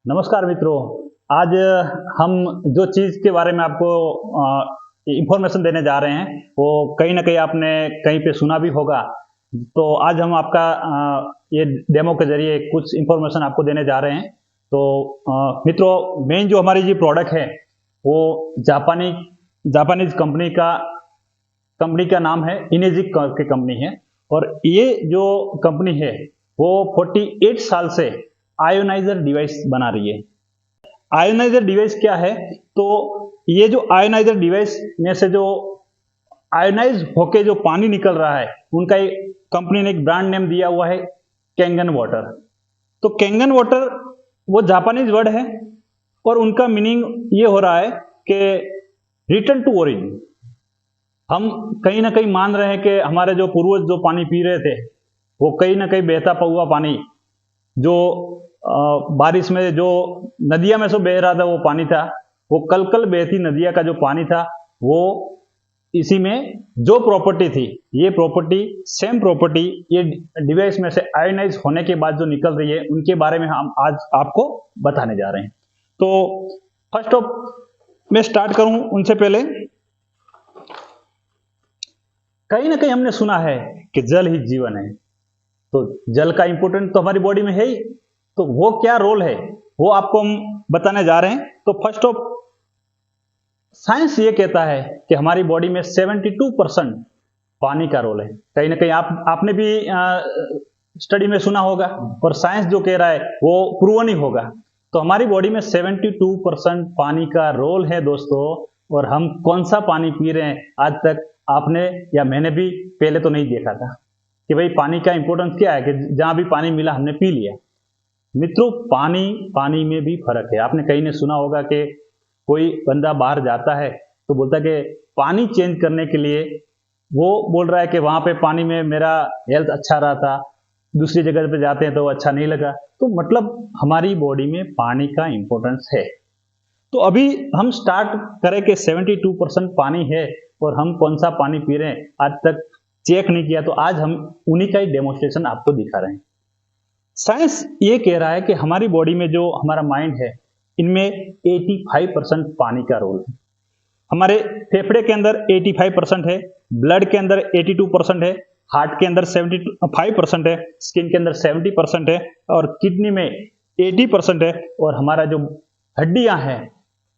नमस्कार मित्रों। आज हम जो चीज़ के बारे में आपको इंफॉर्मेशन देने जा रहे हैं वो कहीं ना कहीं आपने कहीं पे सुना भी होगा। तो आज हम आपका ये डेमो के जरिए कुछ इंफॉर्मेशन आपको देने जा रहे हैं। तो मित्रों, मेन जो हमारी जी प्रोडक्ट है वो जापानीज कंपनी का नाम है इनेजिक की कंपनी है। और ये जो कंपनी है वो 48 साल से आयोनाइजर डिवाइस बना रही है। आयोनाइजर डिवाइस क्या है? तो ये जो आयोनाइजर डिवाइस में से जो आयोनाइज होके जो पानी निकल रहा है उनका एक कंपनी ने एक ब्रांड नेम दिया हुआ है कैंगन वाटर। तो कैंगन वाटर वो जापानीज वर्ड है और उनका मीनिंग ये हो रहा है कि रिटर्न टू ओरिजिन। हम कहीं ना कहीं मान रहे हैं कि हमारे जो पूर्वज जो पानी पी रहे थे वो कहीं ना कहीं बहता हुआ पानी जो बारिश में जो नदिया में से बह रहा था वो पानी था, वो कल कल बहती नदिया का जो पानी था वो इसी में जो प्रॉपर्टी थी, ये प्रॉपर्टी सेम प्रॉपर्टी ये डिवाइस में से आयोनाइज होने के बाद जो निकल रही है उनके बारे में हम आज आपको बताने जा रहे हैं। तो फर्स्ट ऑफ मैं स्टार्ट करूं उनसे पहले, कहीं ना कहीं हमने सुना है कि जल ही जीवन है। तो जल का इंपोर्टेंट तो हमारी बॉडी में है ही, तो वो क्या रोल है वो आपको हम बताने जा रहे हैं। तो फर्स्ट ऑफ साइंस ये कहता है कि हमारी बॉडी में 72% पानी का रोल है। कहीं ना कहीं आपने भी स्टडी में सुना होगा और साइंस जो कह रहा है वो प्रूवन ही होगा। तो हमारी बॉडी में 72% पानी का रोल है दोस्तों। और हम कौन सा पानी पी रहे हैं आज तक आपने या मैंने भी पहले तो नहीं देखा था कि भाई पानी का इंपॉर्टेंस क्या है कि जहां भी पानी मिला हमने पी लिया। मित्रों, पानी में भी फर्क है। आपने कहीं ने सुना होगा कि कोई बंदा बाहर जाता है तो बोलता है कि पानी चेंज करने के लिए वो बोल रहा है कि वहां पे पानी में मेरा हेल्थ अच्छा रहा था, दूसरी जगह पे जाते हैं तो अच्छा नहीं लगा। तो मतलब हमारी बॉडी में पानी का इंपॉर्टेंस है। तो अभी हम स्टार्ट करें कि 72% पानी है और हम कौन सा पानी पी रहे हैं आज तक चेक नहीं किया, तो आज हम उन्हीं का ही डेमोन्स्ट्रेशन आपको दिखा रहे हैं। साइंस ये कह रहा है कि हमारी बॉडी में जो हमारा माइंड है इनमें 85% पानी का रोल है। हमारे फेफड़े के अंदर 85% है, ब्लड के अंदर 82% है, हार्ट के अंदर 75% है, स्किन के अंदर 70% है और किडनी में 80% है। और हमारा जो हड्डियां हैं,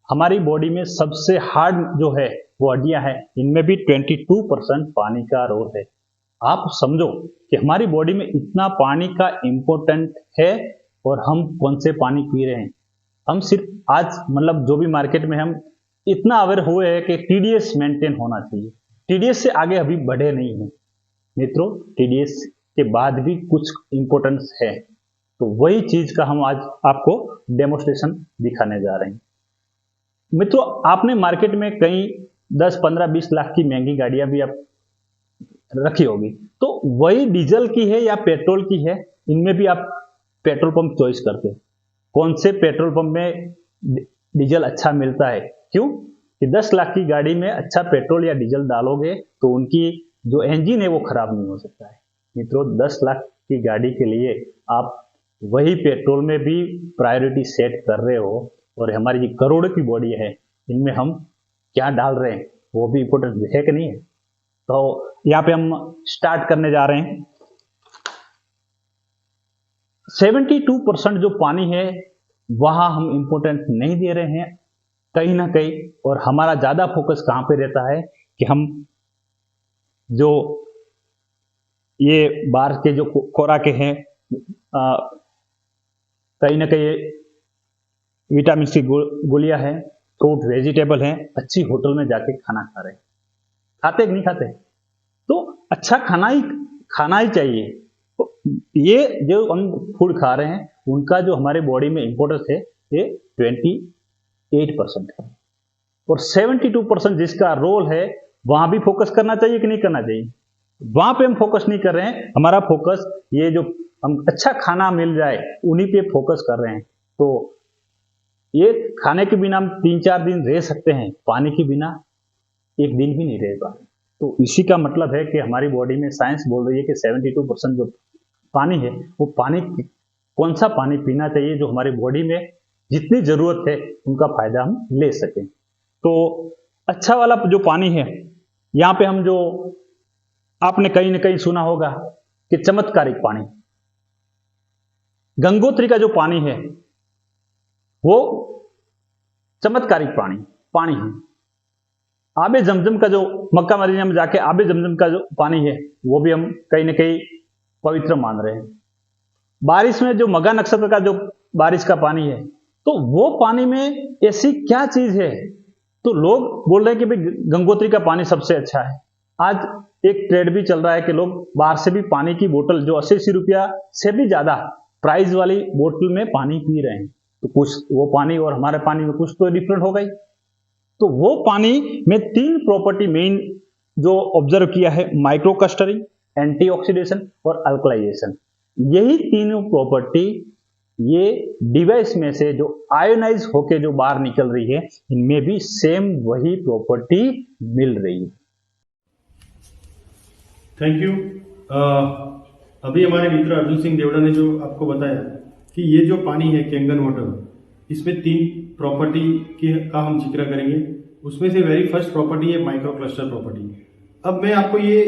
हमारी बॉडी में सबसे हार्ड जो है वो हड्डियां हैं, इनमें भी 22% पानी का रोल है। आप समझो कि हमारी बॉडी में इतना पानी का इंपॉर्टेंट है और हम कौन से पानी पी रहे हैं। हम सिर्फ आज मतलब जो भी मार्केट में हम इतना अवेयर हुए हैं कि टीडीएस मेंटेन होना चाहिए, टीडीएस से आगे अभी बढ़े नहीं है। मित्रों, टीडीएस के बाद भी कुछ इंपॉर्टेंस है, तो वही चीज का हम आज आपको डेमोन्स्ट्रेशन दिखाने जा रहे हैं। मित्रों, आपने मार्केट में कई 10, 15, 20 लाख की महंगी गाड़ियां भी आप रखी होगी, तो वही डीजल की है या पेट्रोल की है, इनमें भी आप पेट्रोल पंप चॉइस करते हो। कौन से पेट्रोल पंप में डीजल अच्छा मिलता है? क्यों कि 10 लाख की गाड़ी में अच्छा पेट्रोल या डीजल डालोगे तो उनकी जो इंजन है वो खराब नहीं हो सकता है। मित्रों, 10 लाख की गाड़ी के लिए आप वही पेट्रोल में भी प्रायोरिटी सेट कर रहे हो और हमारी जो करोड़ों की बॉडी है इनमें हम क्या डाल रहे हैं वो भी इंपॉर्टेंट है कि नहीं है। तो यहाँ पे हम स्टार्ट करने जा रहे हैं। 72% जो पानी है वहां हम इंपॉर्टेंट नहीं दे रहे हैं कहीं ना कहीं, और हमारा ज्यादा फोकस कहां पे रहता है कि हम जो ये बाहर के जो खुराके हैं कहीं ना कहीं विटामिन सी गोलियां हैं, फ्रूट वेजिटेबल हैं, अच्छी होटल में जाके खाना खा रहे हैं। खाते कि नहीं खाते? तो अच्छा खाना ही चाहिए। तो ये जो हम फूड खा रहे हैं उनका जो हमारे बॉडी में इंपॉर्टेंस है ये 28% है। और 72% जिसका रोल है वहां भी फोकस करना चाहिए कि नहीं करना चाहिए? वहां पे हम फोकस नहीं कर रहे हैं, हमारा फोकस ये जो हम अच्छा खाना मिल जाए उन्हीं पे फोकस कर रहे हैं। तो ये खाने के बिना हम 3-4 दिन रह सकते हैं, पानी के बिना एक दिन भी नहीं रह पाते। तो इसी का मतलब है कि हमारी बॉडी में साइंस बोल रही है कि 72% जो पानी है वो पानी कौन सा पानी पीना चाहिए जो हमारी बॉडी में जितनी जरूरत है उनका फायदा हम ले सकें। तो अच्छा वाला जो पानी है, यहाँ पे हम जो आपने कहीं ना कहीं सुना होगा कि चमत्कारिक पानी, गंगोत्री का जो पानी है वो चमत्कारिक पानी है। आबे जमजम का जो मक्का मदीना में जाके आबे जमजम का जो पानी है वो भी हम कहीं ना कहीं पवित्र मान रहे हैं। बारिश में जो मघा नक्षत्र का जो बारिश का पानी है, तो वो पानी में ऐसी क्या चीज है, तो लोग बोल रहे हैं कि भाई गंगोत्री का पानी सबसे अच्छा है। आज एक ट्रेड भी चल रहा है कि लोग बाहर से भी पानी की बोतल जो 80 रुपया से भी ज्यादा प्राइस वाली बोतल में पानी पी रहे हैं। तो कुछ वो पानी और हमारे पानी में कुछ तो डिफरेंट हो गई। तो वो पानी में 3 प्रॉपर्टी मेन जो ऑब्जर्व किया है, माइक्रो क्लस्टरिंग, एंटीऑक्सीडेशन और अल्कलाइजेशन। यही तीनों प्रॉपर्टी ये डिवाइस में से जो आयोनाइज होके जो बाहर निकल रही है, इनमें भी सेम वही प्रॉपर्टी मिल रही है। Thank you. अभी हमारे मित्र अर्जुन सिंह देवड़ा ने जो आपको बताया कि ये जो पानी है कैंगन वाटर, इसमें 3 प्रॉपर्टी का हम जिक्र करेंगे। उसमें से वेरी फर्स्ट प्रॉपर्टी है माइक्रो क्लस्टर प्रॉपर्टी। अब मैं आपको ये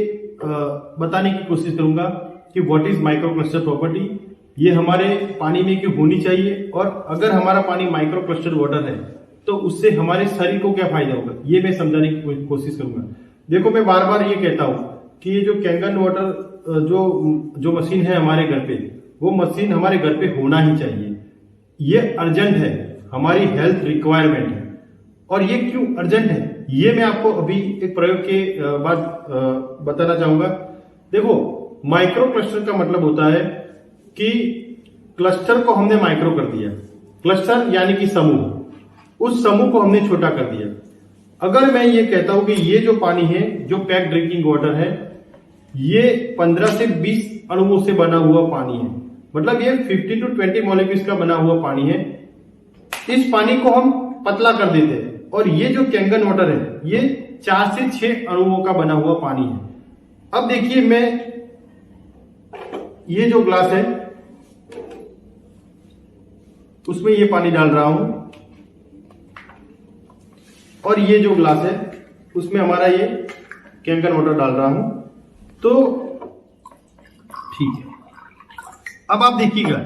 बताने की कोशिश करूंगा कि what is micro cluster property. ये हमारे पानी में क्यों होनी चाहिए, और अगर हमारा पानी माइक्रो क्लस्टर वाटर है तो उससे हमारे शरीर को क्या फायदा होगा, ये मैं समझाने की कोशिश करूंगा। देखो, मैं बार बार ये कहता हूं कि ये जो कैंगन वाटर जो मशीन है हमारे घर पे, वो मशीन हमारे घर पे होना ही चाहिए। ये अर्जेंट है, हमारी हेल्थ रिक्वायरमेंट है। और ये क्यों अर्जेंट है, ये मैं आपको अभी एक प्रयोग के बाद बताना चाहूंगा। देखो, माइक्रो क्लस्टर का मतलब होता है कि क्लस्टर को हमने माइक्रो कर दिया। क्लस्टर यानी कि समूह, उस समूह को हमने छोटा कर दिया। अगर मैं ये कहता हूं कि ये जो पानी है, जो पैक ड्रिंकिंग वाटर है, ये 15 से 20 अणुओं से बना हुआ पानी है, मतलब ये 50 to 20 मॉलिक्यूल्स का बना हुआ पानी है। इस पानी को हम पतला कर देते हैं, और ये जो कैंगन वाटर है ये 4 से 6 अणुओं का बना हुआ पानी है। अब देखिए, मैं ये जो ग्लास है उसमें ये पानी डाल रहा हूं, और ये जो ग्लास है उसमें हमारा ये कैंगन वाटर डाल रहा हूं। तो ठीक है, अब आप देखिएगा,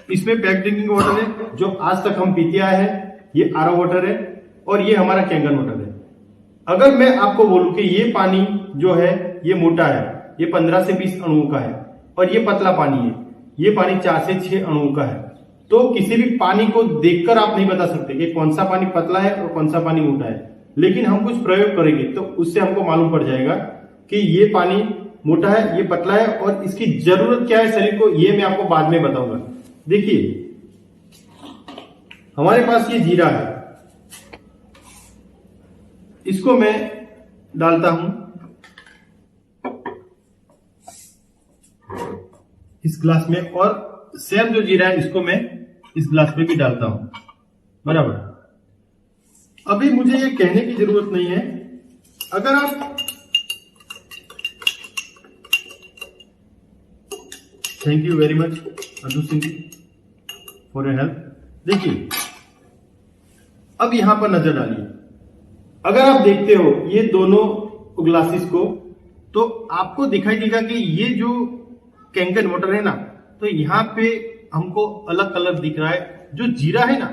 इसमें पैक ड्रिंकिंग वाटर है जो आज तक हम पीते आए हैं, ये आरओ वाटर है, और ये हमारा कैंगन वाटर है। अगर मैं आपको बोलूं कि ये पानी जो है ये मोटा है, ये 15 से 20 अणुओं का है, और ये पतला पानी है, ये पानी 4 से 6 अणुओं का है, तो किसी भी पानी को देखकर आप नहीं बता सकते कि कौन सा पानी पतला है और कौन सा पानी मोटा है। लेकिन हम कुछ प्रयोग करेंगे तो उससे हमको मालूम पड़ जाएगा कि ये पानी मोटा है, ये पतला है, और इसकी जरूरत क्या है शरीर को, ये मैं आपको बाद में बताऊंगा। देखिए, हमारे पास ये जीरा है, इसको मैं डालता हूं इस ग्लास में, और सेम जो जीरा है इसको मैं इस ग्लास में भी डालता हूं, बराबर। अभी मुझे ये कहने की जरूरत नहीं है, अगर आप thank you very much Arjun Singh ji for your help. देखिए, अब यहां पर नजर डालिए, अगर आप देखते हो ये दोनों ग्लासेस को, तो आपको दिखाई देगा कि ये जो कैंगन वाटर है ना, तो यहां पे हमको अलग कलर दिख रहा है। जो जीरा है ना,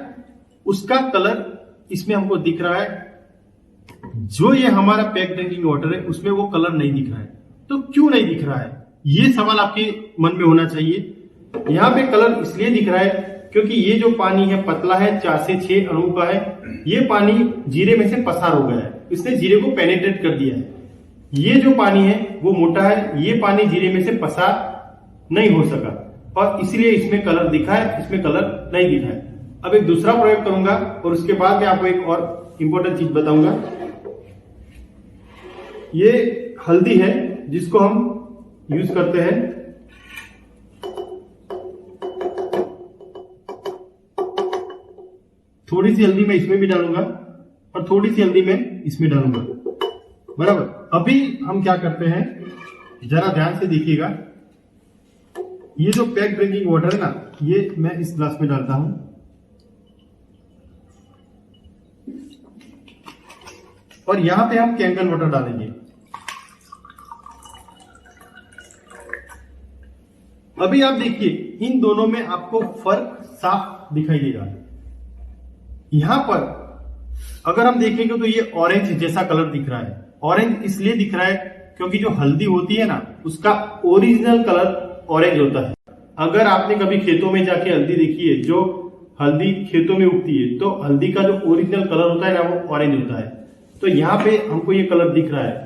उसका कलर इसमें हमको दिख रहा है, जो ये हमारा पैक ड्रिंकिंग वाटर है उसमें वो कलर नहीं दिख रहा है। तो क्यों नहीं दिख रहा है, ये सवाल आपके मन में होना चाहिए। यहां पे कलर इसलिए दिख रहा है क्योंकि ये जो पानी है पतला है, 4 से 6 अणु का है। ये पानी जीरे में से पसार हो गया है, इसने जीरे को पेनिट्रेट कर दिया है। ये जो पानी है वो मोटा है, ये पानी जीरे में से पसार नहीं हो सका, और इसलिए इसमें कलर दिखा है, इसमें कलर नहीं दिखा है। अब एक दूसरा प्रयोग करूंगा, और उसके बाद मैं आपको एक और इंपॉर्टेंट चीज बताऊंगा। ये हल्दी है जिसको हम यूज करते हैं। थोड़ी सी हल्दी मैं इसमें भी डालूंगा, और थोड़ी सी हल्दी मैं इसमें डालूंगा, बराबर। अभी हम क्या करते हैं, जरा ध्यान से देखिएगा। ये जो पैक ड्रिंकिंग वाटर है ना, ये मैं इस ग्लास में डालता हूं, और यहां पे हम कैंगन वाटर डालेंगे। अभी आप देखिए इन दोनों में आपको फर्क साफ दिखाई देगा। यहां पर अगर हम देखेंगे तो ये ऑरेंज जैसा कलर दिख रहा है। ऑरेंज इसलिए दिख रहा है क्योंकि जो हल्दी होती है ना उसका ओरिजिनल कलर ऑरेंज होता है। अगर आपने कभी खेतों में जाके हल्दी देखी है, जो हल्दी खेतों में उगती है, तो हल्दी का जो ओरिजिनल कलर होता है ना वो ऑरेंज होता है। तो यहाँ पे हमको ये कलर दिख रहा है।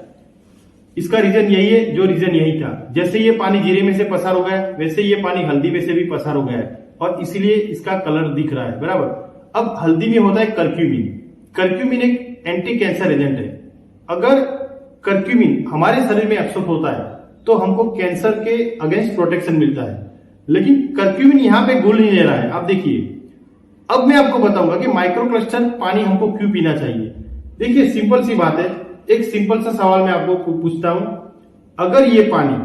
इसका रीजन यही है, जो रीजन यही था। जैसे ये पानी जीरे में से पसार हो गया वैसे ये पानी हल्दी में से भी पसार हो गया है और इसीलिए इसका कलर दिख रहा है, बराबर। अब हल्दी में होता है करक्यूमिन। करक्यूमिन एक एंटी कैंसर एजेंट है। अगर करक्यूमिन हमारे शरीर में एब्सॉर्ब होता है तो हमको कैंसर के अगेंस्ट प्रोटेक्शन मिलता है, लेकिन करक्यूमिन यहां पे घुल नहीं ले रहा है। आप देखिए, अब मैं आपको बताऊंगा कि माइक्रोक्रिस्टल पानी हमको क्यों पीना चाहिए। देखिए सिंपल सी बात है, एक सिंपल सा सवाल मैं आपको पूछता हूं, अगर ये पानी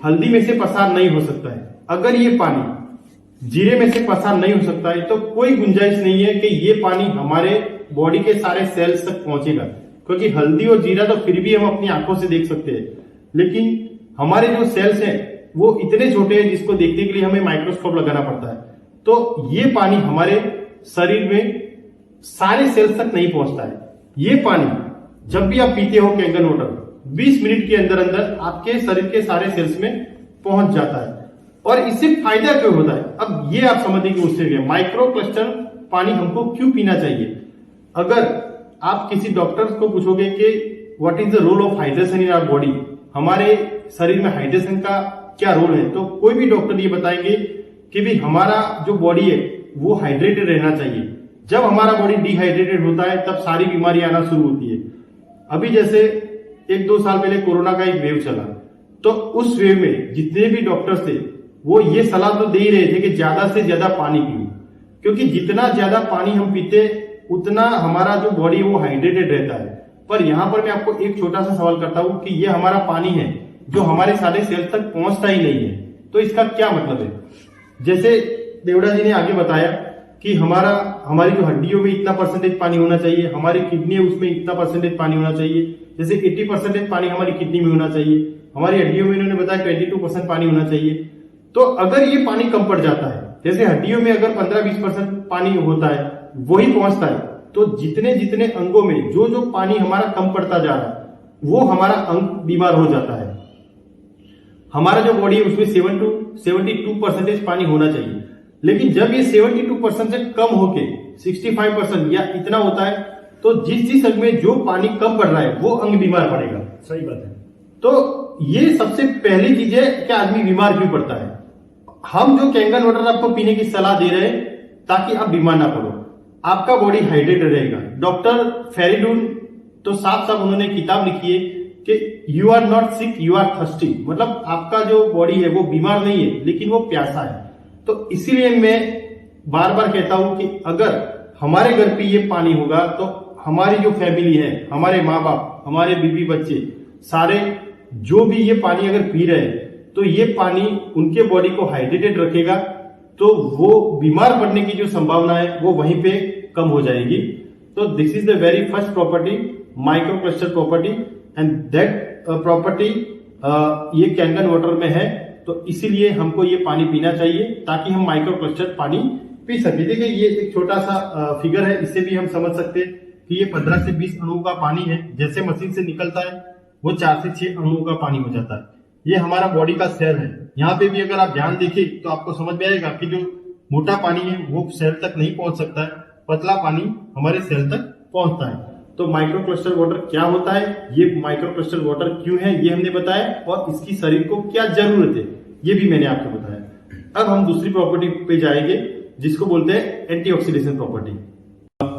हल्दी में से पसार नहीं हो सकता है, अगर ये पानी जीरे में से पसार नहीं हो सकता है, तो कोई गुंजाइश नहीं है कि ये पानी हमारे बॉडी के सारे सेल्स तक पहुंचेगा। क्योंकि हल्दी और जीरा तो फिर भी हम अपनी आंखों से देख सकते हैं, लेकिन हमारे जो सेल्स हैं वो इतने छोटे हैं जिसको देखने के लिए हमें माइक्रोस्कोप लगाना पड़ता है। तो ये पानी हमारे शरीर में सारे सेल्स तक नहीं पहुंचता है। ये पानी जब भी आप पीते हो कैंगन वाटर, 20 मिनट के अंदर अंदर आपके शरीर के सारे सेल्स में पहुंच जाता है। और इससे फायदा क्यों होता है, अब ये आप समझने की कोशिश करिए। माइक्रोक्रिस्टल पानी हमको क्यों पीना चाहिए। अगर आप किसी डॉक्टर को पूछोगे कि what is the role of hydration in our body, हमारे शरीर में हाइड्रेशन का क्या रोल है, तो कोई भी डॉक्टर ये बताएंगे कि भी हमारा जो बॉडी है वो हाइड्रेटेड रहना चाहिए। जब हमारा बॉडी डिहाइड्रेटेड होता है तब सारी बीमारी आना शुरू होती है। अभी जैसे 1-2 साल पहले कोरोना का एक वेव चला, तो उस वेव में जितने भी डॉक्टर्स थे वो ये सलाह तो दे ही रहे थे कि ज्यादा से ज्यादा पानी पियो, क्योंकि जितना ज्यादा पानी हम पीते उतना हमारा जो बॉडी है वो हाइड्रेटेड रहता है। पर यहां पर मैं आपको एक छोटा सा सवाल करता हूं कि ये हमारा पानी है जो हमारे सारे सेल्स तक पहुंचता ही नहीं है, तो इसका क्या मतलब है। जैसे देवड़ा जी ने आगे बताया कि हमारी जो हड्डियों में इतना परसेंटेज पानी होना चाहिए, हमारी किडनी है उसमें इतना परसेंटेज पानी होना चाहिए, जैसे 80% पानी हमारी किडनी में होना चाहिए, हमारी हड्डियों में इन्होंने बताया 22% पानी होना चाहिए। तो अगर ये पानी कम पड़ जाता है, जैसे हड्डियों में अगर 15-20% पानी होता है वही पहुंचता है, तो जितने जितने अंगों में जो जो पानी हमारा कम पड़ता जा रहा है वो हमारा अंग बीमार हो जाता है। हमारा जो बॉडी है उसमें 72% पानी होना चाहिए, लेकिन जब ये 72% से कम होके 65% या इतना होता है, तो जिस अंग में जो पानी कम पड़ रहा है वो अंग बीमार पड़ेगा। सही बात है। तो ये सबसे पहली चीज है कि आदमी बीमार क्यों पड़ता है। हम जो कैंगन वाटर आपको पीने की सलाह दे रहे हैं ताकि आप बीमार ना पड़ो, आपका बॉडी हाइड्रेटेड रहेगा। डॉक्टर फेरिडून तो साफ साफ उन्होंने किताब लिखी है कि you are not sick, you are thirsty, मतलब आपका जो बॉडी है वो बीमार नहीं है लेकिन वो प्यासा है। तो इसीलिए मैं बार बार कहता हूं कि अगर हमारे घर पे ये पानी होगा तो हमारी जो फैमिली है, हमारे माँ बाप, हमारे बीवी बच्चे, सारे जो भी ये पानी अगर पी रहे हैं तो ये पानी उनके बॉडी को हाइड्रेटेड रखेगा, तो वो बीमार पड़ने की जो संभावना है वो वहीं पे कम हो जाएगी। तो this is the very first property, microcrystal property, and that property ये कैंगन वाटर में है। तो इसीलिए हमको ये पानी पीना चाहिए ताकि हम माइक्रोक्रिस्टल पानी पी सके। देखिए ये एक छोटा सा फिगर है, इससे भी हम समझ सकते हैं कि ये 15 से 20 अणुओं का पानी है। जैसे मशीन से निकलता है वो 4 से 6 अणुओं का पानी हो जाता है। ये हमारा बॉडी का सेल है। यहाँ पे भी अगर आप ध्यान देखें तो आपको समझ में आएगा कि जो मोटा पानी है वो सेल तक नहीं पहुंच सकता है, पतला पानी हमारे सेल तक पहुंचता है। तो माइक्रोक्रिस्टल वाटर क्या होता है, ये माइक्रोक्रिस्टल वाटर क्यों है ये हमने बताया, और इसकी शरीर को क्या जरूरत है ये भी मैंने आपको बताया। अब हम दूसरी प्रॉपर्टी पे जाएंगे जिसको बोलते हैं एंटीऑक्सीडेशन प्रॉपर्टी।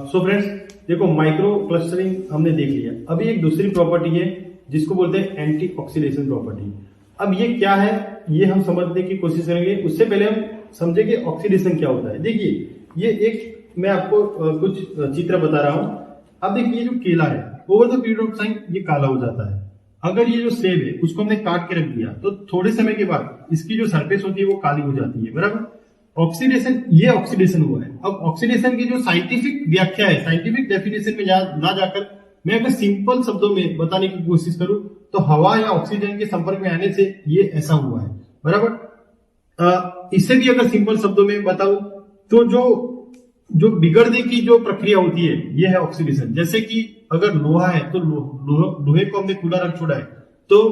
सो फ्रेंड्स देखो, माइक्रो क्लस्टरिंग हमने देख लिया। अभी एक दूसरी प्रॉपर्टी है जिसको बोलते हैं एंटीऑक्सीडेशन प्रॉपर्टी। अब ये क्या है ये हम समझने की कोशिश करेंगे। उससे पहले हम समझे कि ऑक्सीडेशन क्या होता है। देखिए ये एक मैं आपको कुछ चित्र बता रहा हूं। अब देखिए जो केला है over the period of time ये काला हो जाता है। अगर ये जो सेब है उसको हमने काट के रख दिया तो थोड़े समय के बाद इसकी जो सरफेस होती है वो काली हो जाती है, बराबर। ऑक्सीडेशन, ये ऑक्सीडेशन हुआ है। अब ऑक्सीडेशन की जो साइंटिफिक व्याख्या है, साइंटिफिक डेफिनेशन में ना जाकर मैं अगर सिंपल शब्दों में बताने की कोशिश करूं तो हवा या ऑक्सीजन के संपर्क में आने से ये ऐसा हुआ है, बराबर। इससे भी अगर सिंपल शब्दों में बताऊं तो जो बिगड़ने की जो प्रक्रिया होती है ये है ऑक्सीडेशन। जैसे कि अगर लोहा है तो लोहे को हमने खुला रख छोड़ा है तो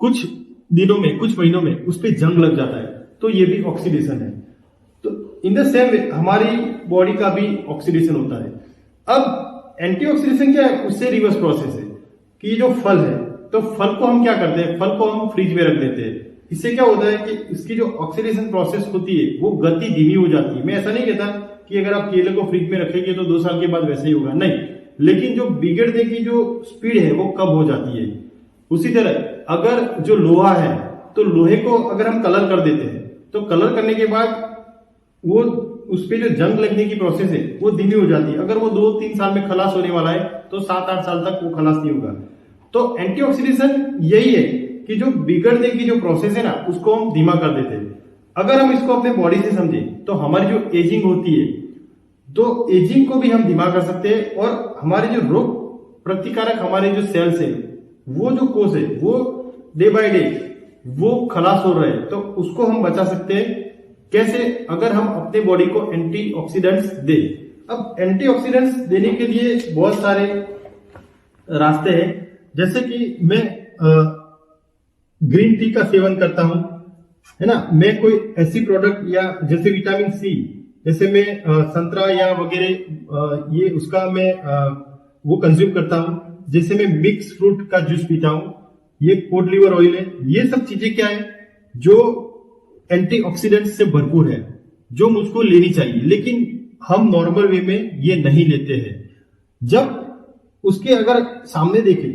कुछ दिनों में, कुछ महीनों में उस पर जंग लग जाता है, तो ये भी ऑक्सीडेशन है। तो इन द सेम वे हमारी बॉडी का भी ऑक्सीडेशन होता है। अब एंटीऑक्सीडेशन क्या है, उससे रिवर्स प्रोसेस है कि ये जो फल है तो फल को हम क्या करते हैं, फल को हम फ्रिज में रख देते हैं। इससे क्या होता है कि इसकी जो ऑक्सीडेशन प्रोसेस होती है वो गति धीमी हो जाती है। मैं ऐसा नहीं कहता कि अगर आप केले को फ्रिज में रखेंगे तो 2 साल के बाद वैसे ही होगा, नहीं, लेकिन जो बिगड़ने की जो स्पीड है वो कम हो जाती है। उसी तरह अगर जो लोहा है तो लोहे को अगर हम कलर कर देते हैं तो कलर करने के बाद वो उस पे जो जंग लगने की प्रोसेस है वो धीमी हो जाती है। अगर वो 2-3 साल में खलास होने वाला है तो 7-8 साल तक वो खलास नहीं होगा। तो एंटीऑक्सीडेशन यही है कि जो बिगड़ने की जो प्रोसेस है ना उसको हम धीमा कर देते हैं। अगर हम इसको अपने बॉडी से समझें तो हमारी जो एजिंग होती है तो एजिंग को भी हम धीमा कर सकते हैं, और हमारे जो रोग प्रतिकारक हमारे जो सेल्स है वो जो कोष है वो डे बाय डे वो खलास हो रहे हैं, तो उसको हम बचा सकते हैं। कैसे, अगर हम अपने बॉडी को एंटीऑक्सीडेंट्स दे। अब एंटीऑक्सीडेंट्स देने के लिए बहुत सारे रास्ते हैं। जैसे कि मैं ग्रीन टी का सेवन करता हूं, है ना। मैं कोई ऐसी प्रोडक्ट या जैसे विटामिन सी, जैसे मैं संतरा या वगैरह ये उसका मैं वो कंज्यूम करता हूं। जैसे मैं मिक्स फ्रूट का जूस पीता हूं, ये कोड लिवर ऑयल है। ये सब चीजें क्या है जो एंटीऑक्सीडेंट से भरपूर है, जो मुझको लेनी चाहिए, लेकिन हम नॉर्मल वे में ये नहीं लेते हैं। जब उसके अगर सामने देखें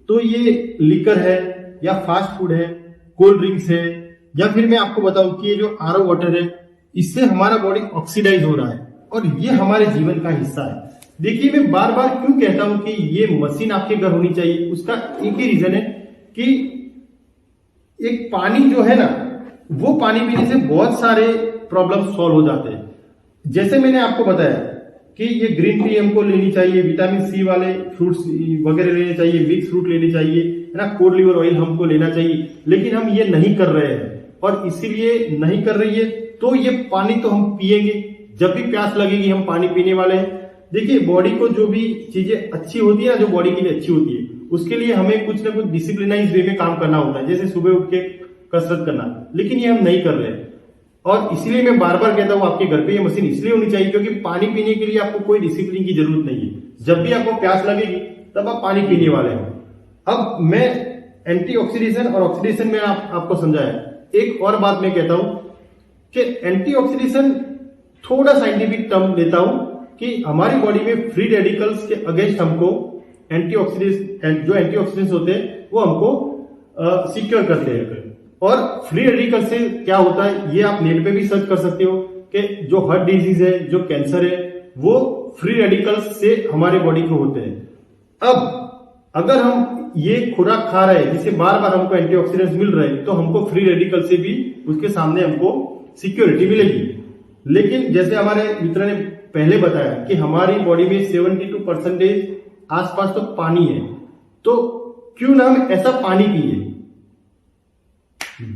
तो ये लिकर है या फास्ट फूड है, कोल्ड ड्रिंक्स है, या फिर मैं आपको बताऊं कि ये जो आरओ वाटर है इससे हमारा बॉडी ऑक्सीडाइज हो रहा है और ये हमारे जीवन का हिस्सा है। देखिए, मैं बार बार क्यों कहता हूं कि ये मशीन आपके घर होनी चाहिए, उसका एक ही रीजन है कि एक पानी जो है ना वो पानी पीने से बहुत सारे प्रॉब्लम सॉल्व हो जाते हैं। जैसे मैंने आपको बताया कि ये ग्रीन टी हमको लेनी चाहिए, विटामिन सी वाले फ्रूट्स वगैरह लेने चाहिए, मिक्स फ्रूट लेने चाहिए, है ना, कोड लिवर ऑयल हमको लेना चाहिए, लेकिन हम ये नहीं कर रहे हैं। और इसीलिए नहीं कर रही है तो ये पानी तो हम पिएंगे, जब भी प्यास लगेगी हम पानी पीने वाले हैं। देखिए, बॉडी को जो भी चीजें अच्छी होती है ना, जो बॉडी के लिए अच्छी होती है, उसके लिए हमें कुछ ना कुछ डिसिप्लिनाइज वे में काम करना होता है, जैसे सुबह उठ के कसरत करना, लेकिन ये हम नहीं कर रहे हैं। और इसीलिए मैं बार बार कहता हूं आपके घर पे ये मशीन इसलिए होनी चाहिए क्योंकि पानी पीने के लिए आपको कोई डिसिप्लिन की जरूरत नहीं है। जब भी आपको प्यास लगेगी तब आप पानी पीने वाले हो। अब मैं एंटीऑक्सीडेशन और ऑक्सीडेशन में आपको समझाया। एक और बात मैं कहता हूं कि एंटीऑक्सीडेशन थोड़ा साइंटिफिक टर्म लेता हूं कि हमारी बॉडी में फ्री रेडिकल्स के अगेंस्ट हमको जो एंटीऑक्सीडेंट्स होते हैं वो हमको सिक्योर करते हैं। और फ्री रेडिकल से क्या होता है ये आप नेट पे भी सर्च कर सकते हो कि जो हार्ट डिजीज है, जो कैंसर है, वो फ्री रेडिकल्स से हमारे बॉडी को होते हैं। अब अगर हम ये खुराक खा रहे हैं जिससे बार बार हमको एंटीऑक्सीडेंट्स मिल रहे हैं तो हमको फ्री रेडिकल से भी उसके सामने हमको सिक्योरिटी मिलेगी। लेकिन जैसे हमारे मित्र ने पहले बताया कि हमारी बॉडी में 72% आसपास तो पानी है, तो क्यों ना हम ऐसा पानी पिए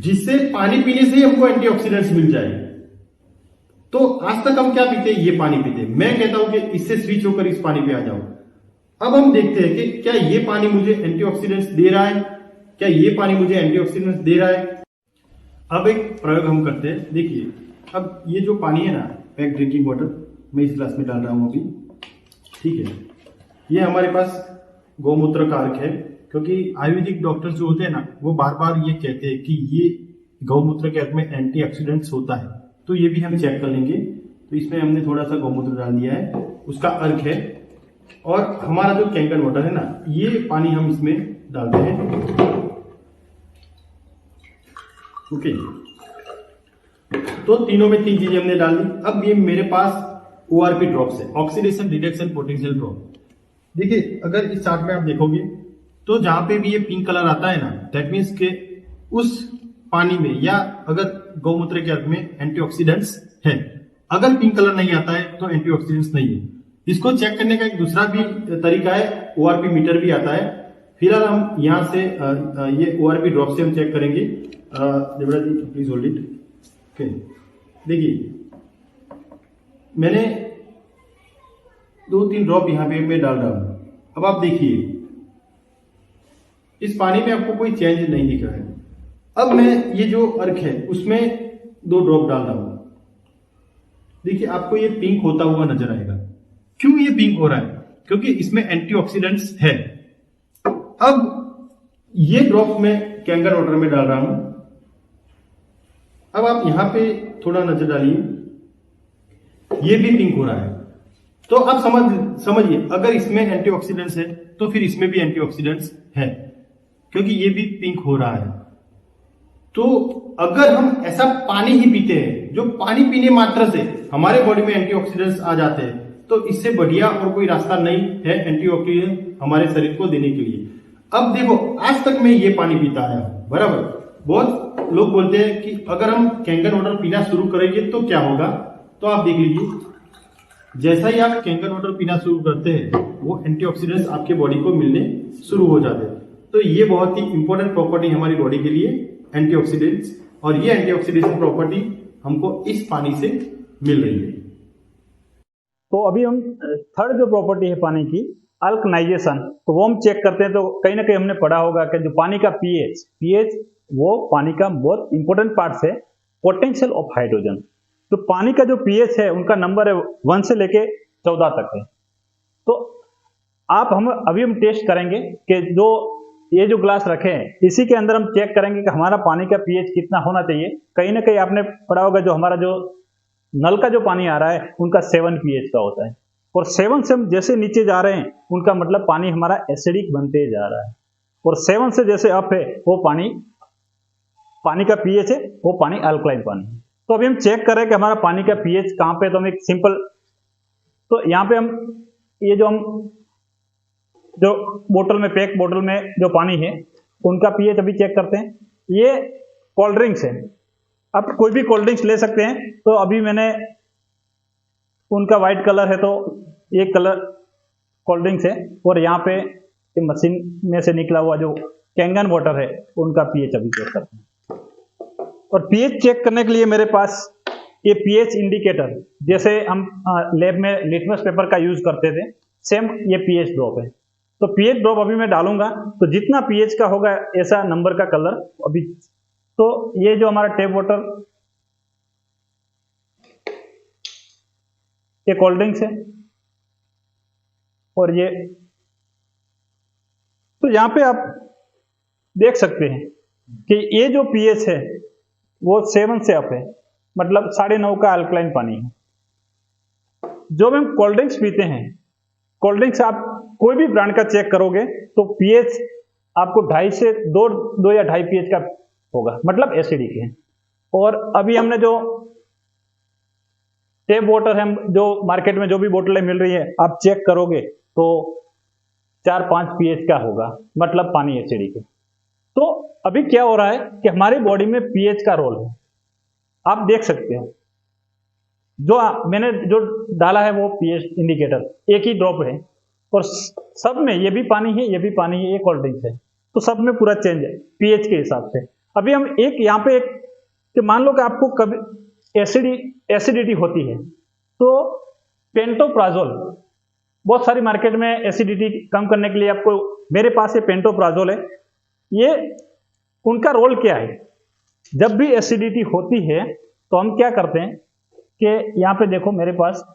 जिससे पानी पीने से ही हमको एंटीऑक्सीडेंट्स मिल जाए। तो आज तक हम क्या पीते हैं, ये पानी पीते हैं। मैं कहता हूं कि इससे स्विच होकर इस पानी पे आ जाओ। अब हम देखते हैं कि क्या ये पानी मुझे एंटीऑक्सीडेंट्स दे रहा है, क्या ये पानी मुझे एंटीऑक्सीडेंट्स दे रहा है। अब एक प्रयोग हम करते हैं। देखिए, अब ये जो पानी है ना, पैक ड्रिंकिंग वाटर, मैं इस ग्लास में डाल रहा हूं अभी, ठीक है। ये हमारे पास गौमूत्र का अर्क है, क्योंकि आयुर्वेदिक डॉक्टर्स जो होते हैं ना वो बार बार ये कहते हैं कि ये गौमूत्र के अर्क में एंटीऑक्सीडेंट्स होता है, तो ये भी हम चेक कर लेंगे। तो इसमें हमने थोड़ा सा गौमूत्र डाल दिया है, उसका अर्क है। और हमारा जो कैंकर वाटर है ना, ये पानी हम इसमें डालते हैं, ओके। तो तीनों में 3 चीजें हमने डाल दी। अब ये मेरे पास ORP ड्रॉप्स है, ऑक्सीडेशन रिडक्शन पोटेंशियल ड्रॉप। देखिए, अगर इस चार्ट में आप देखोगे तो जहां पे भी ये पिंक कलर आता है ना, दैट मीन्स के उस पानी में या अगर गौमूत्र के अर्क में एंटीऑक्सीडेंट्स है। अगर पिंक कलर नहीं आता है तो एंटीऑक्सीडेंट्स नहीं है। इसको चेक करने का एक दूसरा भी तरीका है ORP मीटर भी आता है। फिलहाल हम यहाँ से ये ORP ड्रॉप से हम चेक करेंगे। देवड़ा जी प्लीज होल्ड इट। ओके, देखिए मैंने 2-3 ड्रॉप यहाँ पे मैं डाल रहा हूँ। अब आप देखिए इस पानी में आपको कोई चेंज नहीं दिख रहा है। अब मैं ये जो अर्क है उसमें 2 ड्रॉप डाल रहा हूं। देखिए आपको ये पिंक होता हुआ नजर आएगा। क्यों ये पिंक हो रहा है? क्योंकि इसमें एंटीऑक्सीडेंट्स है। अब ये ड्रॉप मैं कैंगर वाटर में डाल रहा हूं। अब आप यहां पे थोड़ा नजर डालिए, ये भी पिंक हो रहा है। तो आप समझिए अगर इसमें एंटीऑक्सीडेंट्स है तो फिर इसमें भी एंटीऑक्सीडेंट्स है, क्योंकि ये भी पिंक हो रहा है। तो अगर हम ऐसा पानी ही पीते हैं जो पानी पीने मात्र से हमारे बॉडी में एंटीऑक्सीडेंट्स आ जाते हैं, तो इससे बढ़िया और कोई रास्ता नहीं है एंटीऑक्सीडेंट हमारे शरीर को देने के लिए। अब देखो आज तक मैं ये पानी पीता आया हूं, बराबर। बहुत लोग बोलते हैं कि अगर हम कैंगर वाटर पीना शुरू करेंगे तो क्या होगा। तो आप देख लीजिए, जैसा ही आप कैंगर वाटर पीना शुरू करते हैं वो एंटीऑक्सीडेंट्स आपके बॉडी को मिलने शुरू हो जाते हैं। तो ये बहुत ही इंपॉर्टेंट प्रॉपर्टी हमारी बॉडी के लिए एंटीऑक्सीडेंट्स, और ये एंटीऑक्सीडेंट प्रॉपर्टी हमको इस पानी से मिल रही है। तो अभी हम थर्ड जो प्रॉपर्टी है पानी की, अल्कनाइजेशन, तो वो हम चेक करते हैं। तो कहीं ना कहीं हमने पढ़ा होगा कि जो पानी का पीएच वो पानी का बहुत इंपॉर्टेंट पार्ट है, पोटेंशियल ऑफ हाइड्रोजन। तो पानी का जो पीएच है उनका नंबर है 1 से लेके 14 तक है। तो अभी हम टेस्ट करेंगे कि जो ये जो ग्लास रखे हैं इसी के अंदर हम चेक करेंगे कि हमारा पानी का पीएच कितना होना चाहिए। कहीं ना कहीं आपने पढ़ा होगा जो हमारा जो नल का जो पानी आ रहा है उनका 7 पीएच का होता है, और 7 से हम जैसे नीचे जा रहे हैं उनका मतलब पानी हमारा एसिडिक बनते जा रहा है, और 7 से जैसे अप है वो पानी का पीएच है वो पानी अल्कलाइन पानी है। तो अभी हम चेक करें कि हमारा पानी का पीएच कहाँ पे। तो हम एक सिंपल, तो यहाँ पे हम ये जो बोतल में पैक बोतल में जो पानी है उनका पीएच अभी चेक करते हैं। ये कोल्ड ड्रिंक्स है, आप कोई भी कोल्ड ड्रिंक्स ले सकते हैं। तो अभी मैंने उनका वाइट कलर है तो ये कलर कोल्ड ड्रिंक्स है, और यहाँ पे मशीन में से निकला हुआ जो कैंगन वाटर है उनका पीएच अभी चेक करते हैं। और पीएच चेक करने के लिए मेरे पास ये पीएच इंडिकेटर, जैसे हम लैब में लिटमस पेपर का यूज करते थे, सेम ये पीएच ड्रॉप है। तो पीएच ड्रॉप अभी मैं डालूंगा तो जितना पीएच का होगा ऐसा नंबर का कलर अभी। तो ये जो हमारा टैप वाटर, ये कोल्ड ड्रिंक्स है, और ये, तो यहां पे आप देख सकते हैं कि ये जो पीएच है वो 7 से अप है, मतलब 9.5 का अल्कलाइन पानी है। जो हम कोल्ड ड्रिंक्स पीते हैं, कोल्ड ड्रिंक्स आप कोई भी ब्रांड का चेक करोगे तो पीएच आपको 2.5 से 2 या 2.5 पीएच का होगा, मतलब एसिडिक है। और अभी हमने जो टैप वाटर है, जो मार्केट में जो भी बोतलें मिल रही है आप चेक करोगे तो 4-5 पीएच का होगा, मतलब पानी एसिडिक है। तो अभी क्या हो रहा है कि हमारी बॉडी में पीएच का रोल है, आप देख सकते हो। जो मैंने जो डाला है वो पीएच इंडिकेटर एक ही ड्रॉप है, और सब में ये भी पानी है, ये भी पानी है, ये कोल्ड ड्रिंक्स है, तो सब में पूरा चेंज है पीएच के हिसाब से। अभी हम एक यहाँ पे कि मान लो कि आपको कभी एसिडिटी होती है तो पेंटोप्राजोल, बहुत सारी मार्केट में एसिडिटी कम करने के लिए आपको, मेरे पास ये पेंटोप्राजोल है। ये उनका रोल क्या है, जब भी एसिडिटी होती है तो हम क्या करते हैं कि यहाँ पे देखो मेरे पास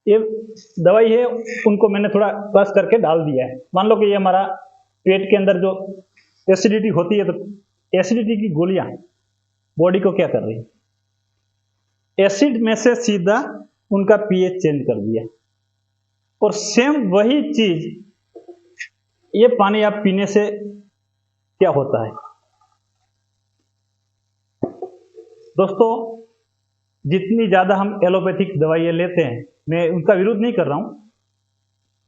ये दवाई है, उनको मैंने थोड़ा क्रश करके डाल दिया है। मान लो कि ये हमारा पेट के अंदर जो एसिडिटी होती है, तो एसिडिटी की गोलियां बॉडी को क्या कर रही है, एसिड में से सीधा उनका पीएच चेंज कर दिया। और सेम वही चीज ये पानी आप पीने से क्या होता है दोस्तों, जितनी ज्यादा हम एलोपैथिक दवाइयां लेते हैं, मैं उनका विरोध नहीं कर रहा हूं,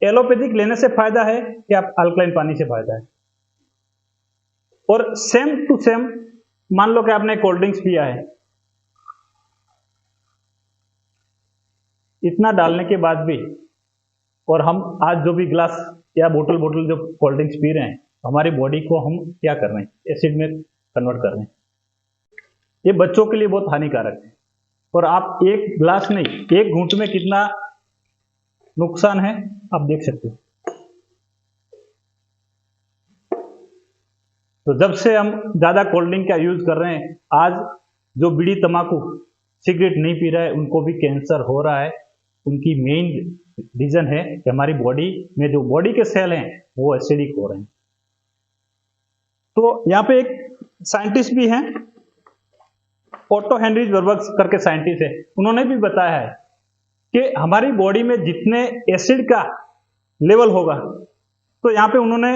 एलोपैथिक लेने से फायदा है कि आप अल्कलाइन पानी से फायदा है। और सेम टू सेम मान लो कि आपने कोल्ड ड्रिंक्स पिया है, इतना डालने के बाद भी, और हम आज जो भी ग्लास या बोतल जो कोल्ड ड्रिंक्स पी रहे हैं, हमारी बॉडी को हम क्या कर रहे हैं, एसिड में कन्वर्ट कर रहे हैं। ये बच्चों के लिए बहुत हानिकारक है, और आप एक ग्लास नहीं, एक घूंट में कितना नुकसान है आप देख सकते हो। तो जब से हम ज्यादा कोल्ड ड्रिंक का यूज कर रहे हैं, आज जो बीड़ी तंबाकू सिगरेट नहीं पी रहा है उनको भी कैंसर हो रहा है। उनकी मेन रीजन है कि हमारी बॉडी में जो बॉडी के सेल हैं वो एसिडिक हो रहे हैं। तो यहाँ पे एक साइंटिस्ट भी हैं, ऑटो हेनरी वर्बर्ग करके साइंटिस्ट है, उन्होंने भी बताया है कि हमारी बॉडी में जितने एसिड का लेवल होगा, तो यहाँ पे उन्होंने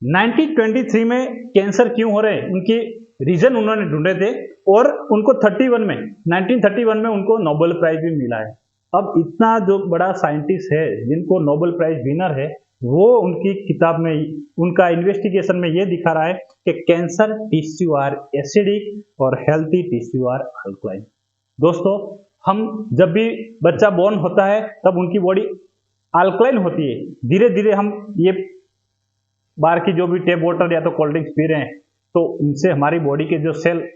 1923 में कैंसर क्यों हो रहे हैं उनकी रीजन उन्होंने ढूंढे थे, और उनको 1931 में उनको नोबेल प्राइज भी मिला है। अब इतना जो बड़ा साइंटिस्ट है जिनको नोबेल प्राइज विनर है, वो उनकी किताब में, उनका इन्वेस्टिगेशन में ये दिखा रहा है कि कैंसर टिश्यू आर एसिडिक और हेल्थी टिश्यू आर अल्कलाइन। दोस्तों, हम जब भी बच्चा बोर्न होता है तब उनकी बॉडी अल्कलाइन होती है। धीरे धीरे हम ये बाहर की जो भी टेप वाटर या तो कोल्ड ड्रिंक्स पी रहे हैं, तो उनसे हमारी बॉडी के जो सेल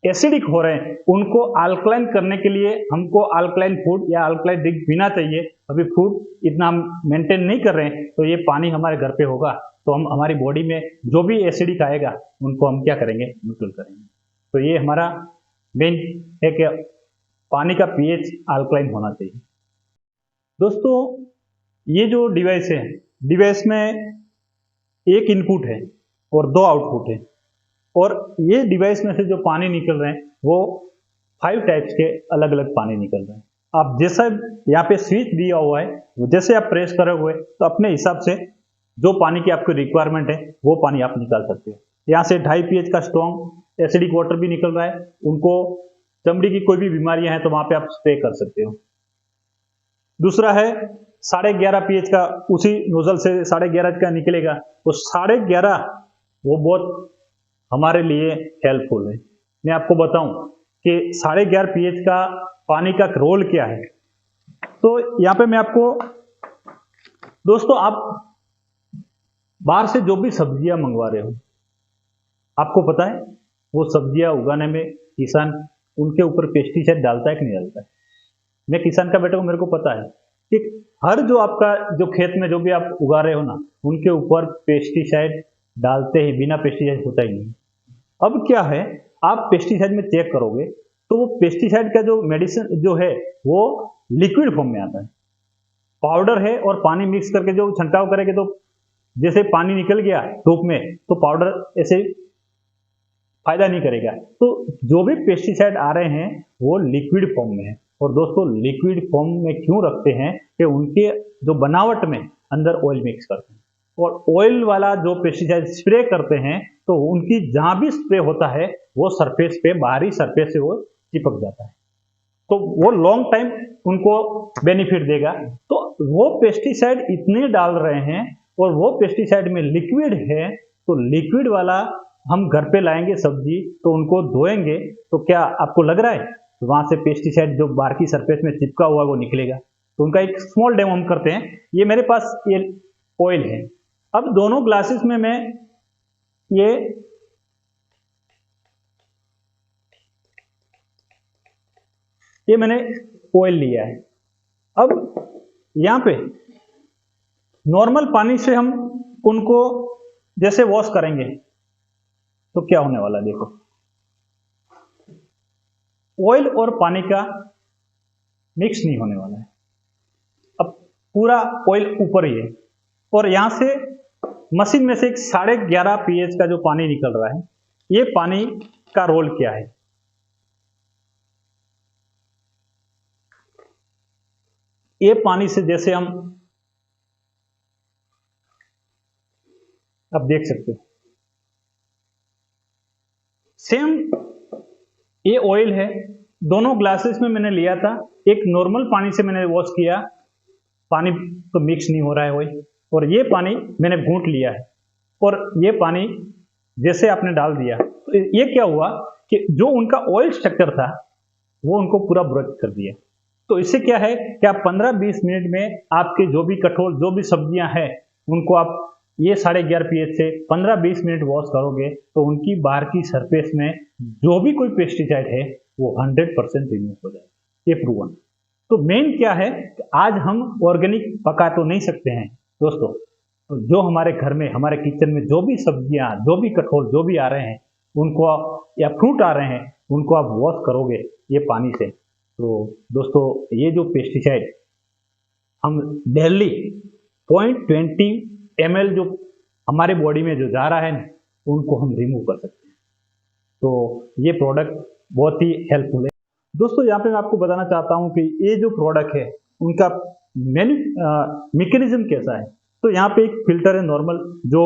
एसिडिक हो रहे हैं, उनको अल्कलाइन करने के लिए हमको अल्कलाइन फूड या अल्कलाइन ड्रिंक पीना चाहिए। अभी फूड इतना हम मेंटेन नहीं कर रहे हैं, तो ये पानी हमारे घर पे होगा तो हम हमारी बॉडी में जो भी एसिडिक आएगा उनको हम क्या करेंगे, न्यूट्रल करेंगे। तो ये हमारा मेन है कि पानी का पीएच अल्कलाइन होना चाहिए। दोस्तों, ये जो डिवाइस है, डिवाइस में एक इनपुट है और दो आउटपुट है, और ये डिवाइस में से जो पानी निकल रहे हैं वो 5 टाइप्स के अलग अलग पानी निकल रहे हैं। आप जैसा यहाँ पे स्विच दिया हुआ है, जैसे आप प्रेस करोगे तो अपने हिसाब से जो पानी की आपको रिक्वायरमेंट है वो पानी आप निकाल सकते हो। यहाँ से 2.5 pH का स्ट्रॉन्ग एसिडिक वाटर भी निकल रहा है। उनको चमड़ी की कोई भी बीमारियां हैं तो वहां पे आप स्प्रे कर सकते हो। दूसरा है 11.5 pH का, उसी नोजल से 11.5 का निकलेगा, तो 11.5 वो बहुत हमारे लिए हेल्पफुल है। मैं आपको बताऊं कि 11.5 pH का पानी का रोल क्या है। तो यहाँ पे मैं आपको, दोस्तों, आप बाहर से जो भी सब्जियां मंगवा रहे हो, आपको पता है वो सब्जियां उगाने में किसान उनके ऊपर पेस्टिसाइड डालता है कि नहीं डालता है। मैं किसान का बेटा हूं, मेरे को पता है कि हर जो आपका जो खेत में जो भी आप उगा रहे हो ना, उनके ऊपर पेस्टिसाइड डालते ही, बिना पेस्टिसाइड होता ही नहीं। अब क्या है, आप पेस्टिसाइड में चेक करोगे तो वो पेस्टिसाइड का जो मेडिसिन जो है वो लिक्विड फॉर्म में आता है, पाउडर है, और पानी मिक्स करके जो छिड़काव करेंगे तो जैसे पानी निकल गया धूप में तो पाउडर ऐसे फायदा नहीं करेगा। तो जो भी पेस्टिसाइड आ रहे हैं वो लिक्विड फॉर्म में है। और दोस्तों, लिक्विड फॉर्म में क्यों रखते हैं कि उनके जो बनावट में अंदर ऑयल मिक्स करते हैं, और ऑयल वाला जो पेस्टिसाइड स्प्रे करते हैं तो उनकी जहां भी स्प्रे होता है वो सरफेस पे, बाहरी सरफेस से वो चिपक जाता है, तो वो लॉन्ग टाइम उनको बेनिफिट देगा। तो वो पेस्टिसाइड इतने डाल रहे हैं और वो पेस्टिसाइड में लिक्विड है, तो लिक्विड वाला हम घर पे लाएंगे सब्जी तो उनको धोएंगे तो क्या आपको लग रहा है वहां से पेस्टिसाइड जो बाहर की सरफेस में चिपका हुआ वो निकलेगा? तो उनका एक स्मॉल डेमो हम करते हैं। ये मेरे पास ये ऑयल है। अब दोनों ग्लासेस में मैं ये मैंने ऑयल लिया है। अब यहां पे नॉर्मल पानी से हम उनको जैसे वॉश करेंगे तो क्या होने वाला है, देखो, ऑयल और पानी का मिक्स नहीं होने वाला है। अब पूरा ऑयल ऊपर ही है, और यहां से मशीन में से एक 11.5 pH का जो पानी निकल रहा है, ये पानी का रोल क्या है? ये पानी से जैसे हम, आप देख सकते हो, सेम ये ऑयल है। दोनों ग्लासेस में मैंने लिया था, एक नॉर्मल पानी से मैंने वॉश किया, पानी तो मिक्स नहीं हो रहा है ऑयल, और ये पानी मैंने घूंट लिया है, और ये पानी जैसे आपने डाल दिया तो ये क्या हुआ कि जो उनका ऑयल स्ट्रक्चर था वो उनको पूरा ब्रेक कर दिया। तो इससे क्या है कि आप 15-20 मिनट में आपके जो भी कठोर जो भी सब्जियां हैं उनको आप ये 11.5 pH से 15-20 मिनट वॉश करोगे तो उनकी बाहर की सरफेस में जो भी कोई पेस्टिसाइड है वो 100% रिमूव हो जाएगा, ये प्रूवन। तो मेन क्या है कि आज हम ऑर्गेनिक पका तो नहीं सकते हैं दोस्तों, तो जो हमारे घर में हमारे किचन में जो भी सब्जियां जो भी कठोर जो भी आ रहे हैं उनको या फ्रूट आ रहे हैं उनको आप वॉश करोगे ये पानी से। तो दोस्तों ये जो पेस्टिसाइड हम डेली 0.20 ml जो हमारे बॉडी में जो जा रहा है ना उनको हम रिमूव कर सकते हैं। तो ये प्रोडक्ट बहुत ही हेल्पफुल है दोस्तों। यहाँ पे मैं आपको बताना चाहता हूँ कि ये जो प्रोडक्ट है उनका मैकेनिज्म कैसा है। तो यहाँ पे एक फिल्टर है नॉर्मल, जो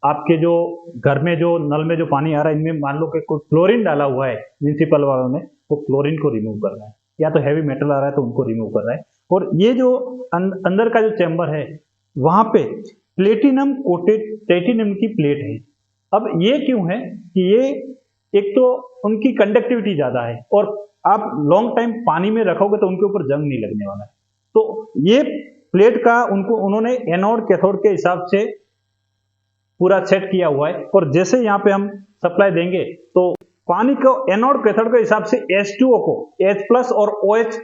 आपके जो घर में जो नल में जो पानी आ रहा है इनमें मान लो कि कोई क्लोरीन डाला हुआ है म्यूनिसिपल वालों ने, तो क्लोरीन को रिमूव कर रहा है, या तो हैवी मेटल आ रहा है तो उनको रिमूव कर रहा है। और ये जो अंदर का जो चैम्बर है वहां पे प्लेटिनम कोटेड टाइटेनियम की प्लेट है। अब ये क्यों है कि ये एक तो उनकी कंडक्टिविटी ज्यादा है और आप लॉन्ग टाइम पानी में रखोगे तो उनके ऊपर जंग नहीं लगने वाला है। तो ये प्लेट का उन्होंने एनोड कैथोड के हिसाब से पूरा सेट किया हुआ है। और जैसे यहाँ पे हम सप्लाई देंगे तो पानी को एनोड कैथोड के हिसाब से H2O को H+ और OH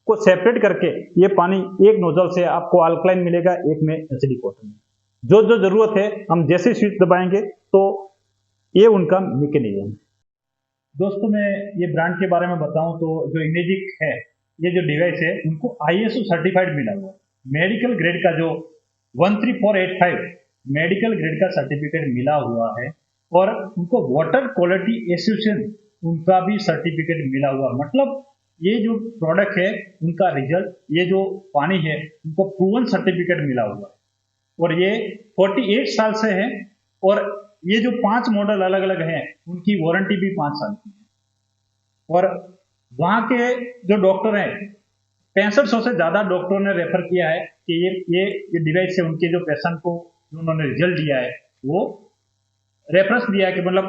को सेपरेट करके ये पानी एक नोजल से आपको अल्कलाइन मिलेगा, एक में एसिडिक वाटर में। जो जो जरूरत है हम जैसे स्विच दबाएंगे तो ये उनका मैकेनिज्म है। दोस्तों मैं ये ब्रांड के बारे में बताऊं तो जो इमेजिक है, ये जो डिवाइस है उनको ISO सर्टिफाइड मिला हुआ है। मेडिकल ग्रेड का जो 13485 मेडिकल ग्रेड का सर्टिफिकेट मिला हुआ है और उनको वाटर क्वालिटी एसोसिएशन उनका भी सर्टिफिकेट मिला हुआ। मतलब ये जो प्रोडक्ट है उनका रिजल्ट, ये जो पानी है उनको प्रूवन सर्टिफिकेट मिला हुआ है और ये 48 साल से है। और ये जो 5 मॉडल अलग अलग हैं उनकी वारंटी भी 5 साल की है। और वहां के जो डॉक्टर हैं 6500 से ज्यादा डॉक्टरों ने रेफर किया है कि ये डिवाइस से उनके जो पेशेंट को जो उन्होंने रिजल्ट दिया है वो रेफरेंस दिया है कि मतलब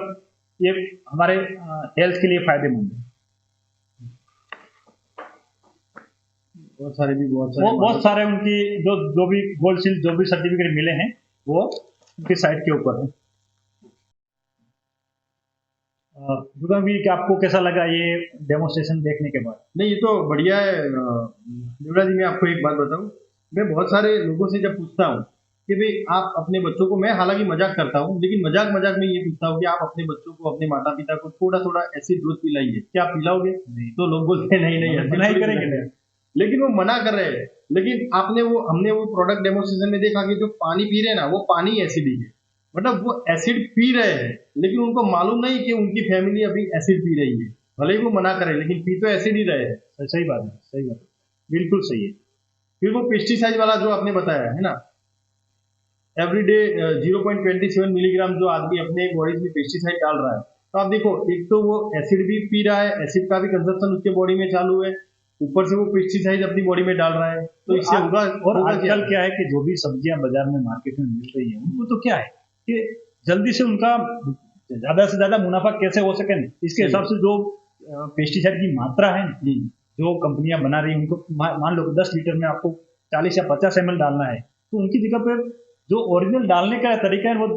ये हमारे हेल्थ के लिए फायदेमंद है। बहुत सारे उनकी जो भी गोल्ड सील जो भी सर्टिफिकेट मिले हैं वो उनकी साइट के ऊपर है। कि आपको कैसा लगा ये डेमोस्ट्रेशन देखने के बाद? नहीं, ये तो बढ़िया है देवड़ा जी। मैं आपको एक बात बताऊं, मैं बहुत सारे लोगों से जब पूछता हूं कि भाई आप अपने बच्चों को, मैं हालांकि मजाक करता हूं लेकिन मजाक में ये पूछता हूं कि आप अपने बच्चों को, अपने माता पिता को थोड़ा थोड़ा एसिड दूध पिलाइए, क्या आप पिलाओगे? तो लोग बोलते हैं नहीं करेंगे, लेकिन वो मना कर रहे हैं। लेकिन हमने वो प्रोडक्ट डेमोस्ट्रेशन में देखा कि जो पानी पी रहे हैं ना वो पानी एसिडिक है, मतलब वो एसिड पी रहे हैं लेकिन उनको मालूम नहीं कि उनकी फैमिली अभी एसिड पी रही है, भले ही वो मना करे लेकिन पी तो एसिड ही रहे हैं। सही बात है, बिल्कुल सही है। फिर वो पेस्टिसाइड वाला जो आपने बताया है ना, एवरीडे 0.27 मिलीग्राम जो आदमी अपने बॉडी में पेस्टिसाइड डाल रहा है, तो आप देखो एक तो वो एसिड भी पी रहा है, एसिड का भी कंजप्शन उसके बॉडी में चालू है, ऊपर से वो पेस्टिसाइड अपनी बॉडी में डाल रहा है, तो इससे होगा। और आजकल क्या है कि जो भी सब्जियां बाजार में मार्केट में मिल रही है उनको तो क्या है कि जल्दी से उनका ज्यादा से ज्यादा मुनाफा कैसे हो सके, इसके हिसाब से जो पेस्टिसाइड की मात्रा है जो कंपनियां बना रही है उनको मान लो 10 लीटर में आपको 40 या 50 ml डालना है, तो उनकी जगह पर जो ओरिजिनल डालने का तरीका है वो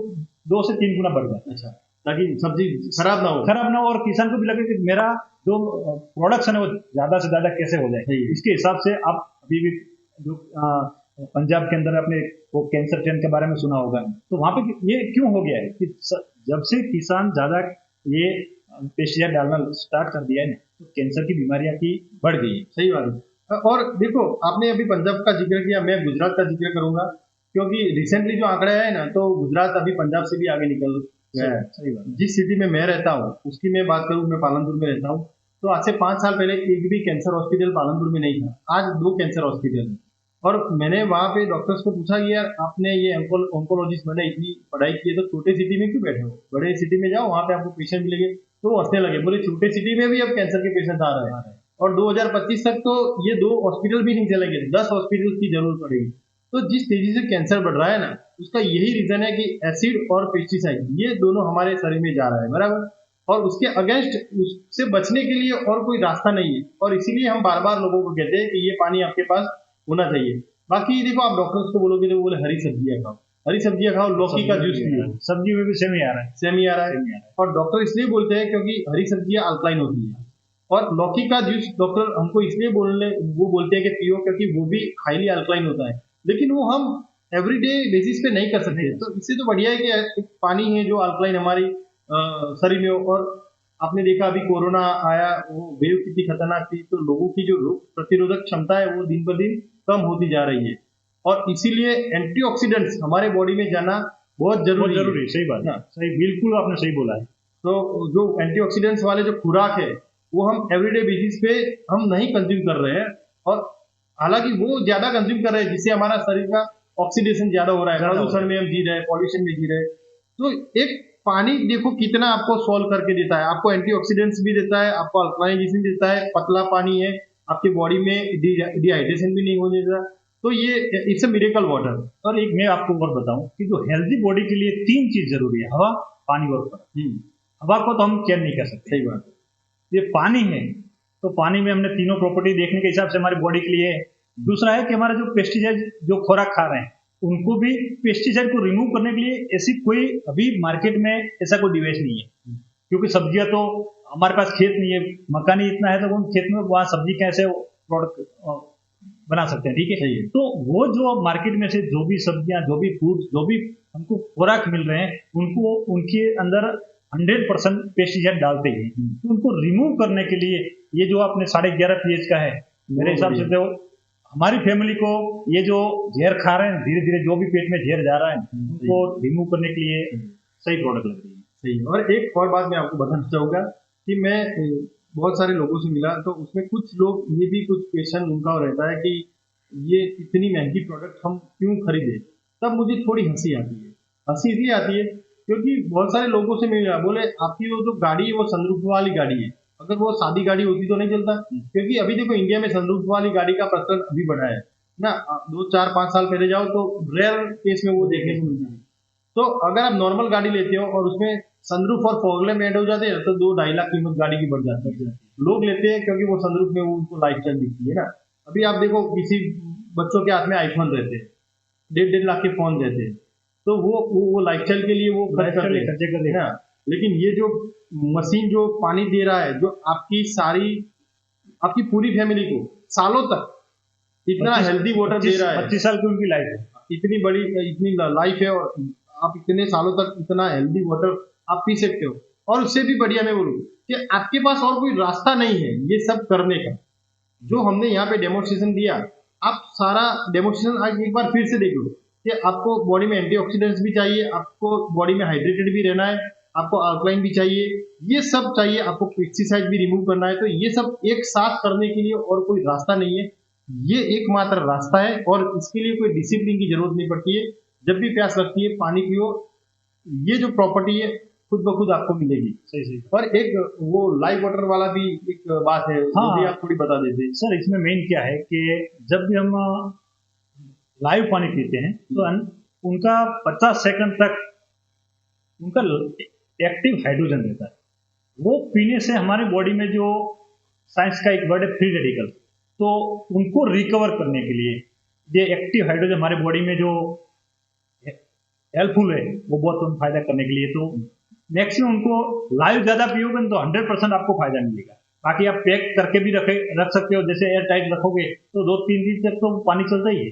2 से 3 गुना बढ़ जाए। अच्छा, ताकि सब्जी खराब ना हो और किसान को भी लगे कि मेरा जो प्रोडक्शन है वो ज्यादा से ज्यादा कैसे हो जाए। इसके हिसाब से आप अभी भी जो पंजाब के अंदर आपने वो कैंसर ट्रेन के बारे में सुना होगा, तो वहां पे ये क्यों हो गया है कि जब से किसान ज्यादा ये पेस्टिसाइड डालना स्टार्ट कर दिया है तो कैंसर की बीमारियां की बढ़ गई है। सही बात है। और देखो आपने अभी पंजाब का जिक्र किया, मैं गुजरात का जिक्र करूंगा क्योंकि रिसेंटली जो आंकड़े आए ना तो गुजरात अभी पंजाब से भी आगे निकल गया है। सही बात। जिस सिटी में मैं रहता हूँ उसकी मैं बात करूँ, मैं पालनपुर में रहता हूँ, तो आज से 5 साल पहले एक भी कैंसर हॉस्पिटल पालनपुर में नहीं था, आज 2 कैंसर हॉस्पिटल है। और मैंने वहाँ पे डॉक्टर्स को पूछा कि यार आपने ये ऑन्कोलॉजिस्ट मैंने इतनी पढ़ाई की है तो छोटे सिटी में क्यों बैठे हो, बड़े सिटी में जाओ वहाँ पे आपको पेशेंट मिलेंगे। तो वो हंसने लगे, बोले छोटे सिटी में भी अब कैंसर के पेशेंट आ रहे हैं और 2025 तक तो ये 2 हॉस्पिटल भी नहीं चलेंगे, 10 हॉस्पिटल की जरूरत पड़ेगी। तो जिस तेजी से कैंसर बढ़ रहा है ना, उसका यही रीजन है कि एसिड और पेस्टिसाइड ये दोनों हमारे शरीर में जा रहा है, बराबर। और उसके अगेंस्ट उससे बचने के लिए और कोई रास्ता नहीं है, और इसीलिए हम बार बार लोगों को कहते हैं कि ये पानी आपके पास होना चाहिए। बाकी देखो, आप डॉक्टर्स को बोलोगे तो वो बोले हरी सब्जियां खाओ, हरी सब्जियां खाओ, लौकी का जूस पियो, सब्जी में भी सेम ही आ रहा है, सेम ही आ रहा है। और डॉक्टर इसलिए बोलते हैं क्योंकि हरी सब्जियां अल्कलाइन होती है, और लौकी का जूस डॉक्टर हमको इसलिए बोलते हैं कि पियो क्योंकि वो भी हाईली अल्कलाइन होता है, लेकिन वो हम एवरीडे बेसिस पे नहीं कर सकते। तो इससे तो बढ़िया है कि एक पानी है जो अल्कलाइन हमारी शरीर में हो। और आपने देखा अभी कोरोना आया, वो वेव कितनी खतरनाक थी, तो लोगों की जो रोग प्रतिरोधक क्षमता है वो दिन पर दिन कम होती जा रही है, और इसीलिए एंटीऑक्सीडेंट्स हमारे बॉडी में जाना बहुत जरूरी है। सही बात है, सही, बिल्कुल आपने सही बोला है। तो जो एंटीऑक्सीडेंट्स वाले जो खुराक है वो हम एवरीडे बेसिस पे हम नहीं कंज्यूम कर रहे हैं, और हालांकि वो ज्यादा कंज्यूम कर रहे हैं जिससे हमारा शरीर का ऑक्सीडेशन ज्यादा हो रहा है, प्रदूषण में हम जी रहे हैं, पॉल्यूशन में जी रहे हैं। तो एक पानी देखो कितना आपको सॉल्व करके देता है, आपको एंटीऑक्सीडेंट्स भी देता है, आपको अल्कलाइनेशन देता है, पतला पानी है, आपकी बॉडी में डिहाइड्रेशन भी नहीं होने देता। तो ये इट्स अ मिरेकल वाटर। और एक मैं आपको और बताऊं कि जो हेल्दी बॉडी के लिए 3 चीज जरूरी है, हवा, पानी और खोराक। हवा को तो हम केयर नहीं कर सकते, सही बात है। ये पानी है, तो पानी में हमने तीनों प्रॉपर्टी देखने के हिसाब से हमारी बॉडी के लिए। दूसरा है कि हमारा जो पेस्टिसाइड जो खुराक खा रहे हैं उनको भी पेस्टिसाइड को रिमूव करने के लिए ऐसी कोई अभी मार्केट में ऐसा कोई डिवाइस नहीं है, क्योंकि सब्जियां तो हमारे पास खेत नहीं है, मकान ही इतना है, तो उन खेत में वहाँ सब्जी कैसे प्रोडक्ट बना सकते हैं, ठीक है। तो वो जो मार्केट में से जो भी सब्जियां, जो भी फ्रूट, जो भी हमको खुराक मिल रहे हैं, उनको उनके अंदर 100% पेस्टिसाइड डालते हैं। तो उनको रिमूव करने के लिए ये जो आपने 11.5 pH का है, मेरे हिसाब से तो हमारी फैमिली को ये जो जहर खा रहे हैं, धीरे धीरे जो भी पेट में जहर जा रहा है उनको रिमूव करने के लिए सही प्रोडक्ट लग रही है। सही है। और एक और बात मैं आपको बताना चाहूंगा कि मैं बहुत सारे लोगों से मिला, तो उसमें कुछ लोग ये भी कुछ क्वेश्चन उनका रहता है कि ये इतनी महंगी प्रोडक्ट हम क्यों खरीदे। तब मुझे थोड़ी हंसी आती है। हंसी इसलिए आती है क्योंकि बहुत सारे लोगों से मिला, बोले आपकी वो जो गाड़ी है वो सनरूफ वाली गाड़ी है, अगर वो सादी गाड़ी होती तो नहीं चलता। क्योंकि अभी देखो इंडिया में सनरूफ वाली गाड़ी का प्रचलन अभी बढ़ा है ना, 2, 4, 5 साल पहले जाओ तो रेयर केस में वो देखने को मिलता है। तो अगर आप नॉर्मल गाड़ी लेते हो और उसमें सनरूफ और फॉग लैम्प ऐड हो जाते हैं तो 2-2.5 लाख कीमत गाड़ी की बढ़ जाती है। लोग लेते हैं क्योंकि वो सनरूफ में उनको लाइफस्टाइल दिखती है ना। अभी आप देखो किसी बच्चों के हाथ में आईफोन रहते हैं, 1.5 लाख के फोन रहते हैं, तो वो लाइफस्टाइल के लिए वो खर्च करते हैं ना। लेकिन ये जो मशीन जो पानी दे रहा है, जो आपकी पूरी फैमिली को सालों तक इतना हेल्दी वाटर दे रहा है, 25 साल की उनकी लाइफ है, इतनी लाइफ है, और आप इतने सालों तक इतना हेल्दी वाटर आप पी सकते हो। और उससे भी बढ़िया मैं बोलूँ कि आपके पास और कोई रास्ता नहीं है ये सब करने का। जो हमने यहाँ पे डेमोन्स्ट्रेशन दिया, आप सारा डेमोन्स्ट्रेशन आज एक बार फिर से देख लो कि आपको बॉडी में एंटीऑक्सीडेंट्स भी चाहिए, आपको बॉडी में हाइड्रेटेड भी रहना है, आपको अल्कलाइन भी चाहिए, ये सब चाहिए, आपको पेस्टिसाइड भी रिमूव करना है। तो ये सब एक साथ करने के लिए और कोई रास्ता नहीं है, ये एकमात्र रास्ता है। और इसके लिए कोई डिसिप्लिन की जरूरत नहीं पड़ती है। जब भी प्यास लगती है पानी पियो, ये जो प्रॉपर्टी है खुद ब खुद आपको मिलेगी। सही। और एक वो लाइव वाटर वाला भी एक बात है, हाँ, वो भी आप थोड़ी बता देते हैं। सर इसमें मेन क्या है कि जब भी हम लाइव पानी पीते हैं तो उनका 50 सेकंड तक उनका एक्टिव हाइड्रोजन रहता है। वो पीने से हमारी बॉडी में जो साइंस का एक वर्ड है फ्री रेडिकल, तो उनको रिकवर करने के लिए ये एक्टिव हाइड्रोजन हमारे बॉडी में जो हेल्पफुल है वो बहुत फायदा करने के लिए। तो मैक्सिमम उनको लाइव ज्यादा पियोगे तो 100% आपको फायदा मिलेगा। बाकी आप पैक करके भी रख सकते हो, जैसे एयर टाइट रखोगे तो 2-3 दिन तक तो पानी चलता ही है।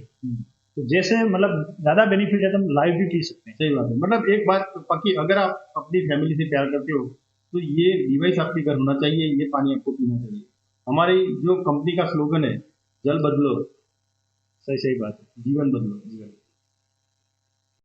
तो जैसे मतलब ज्यादा बेनिफिट है तो हम लाइव भी पी सकते हैं। सही बात है। मतलब एक बात पक्की, अगर आप अपनी फैमिली से प्यार करते हो तो ये डिवाइस आपके घर होना चाहिए, ये पानी आपको पीना चाहिए। हमारी जो कंपनी का स्लोगन है, जल बदलो, सही बात है, जीवन बदलो।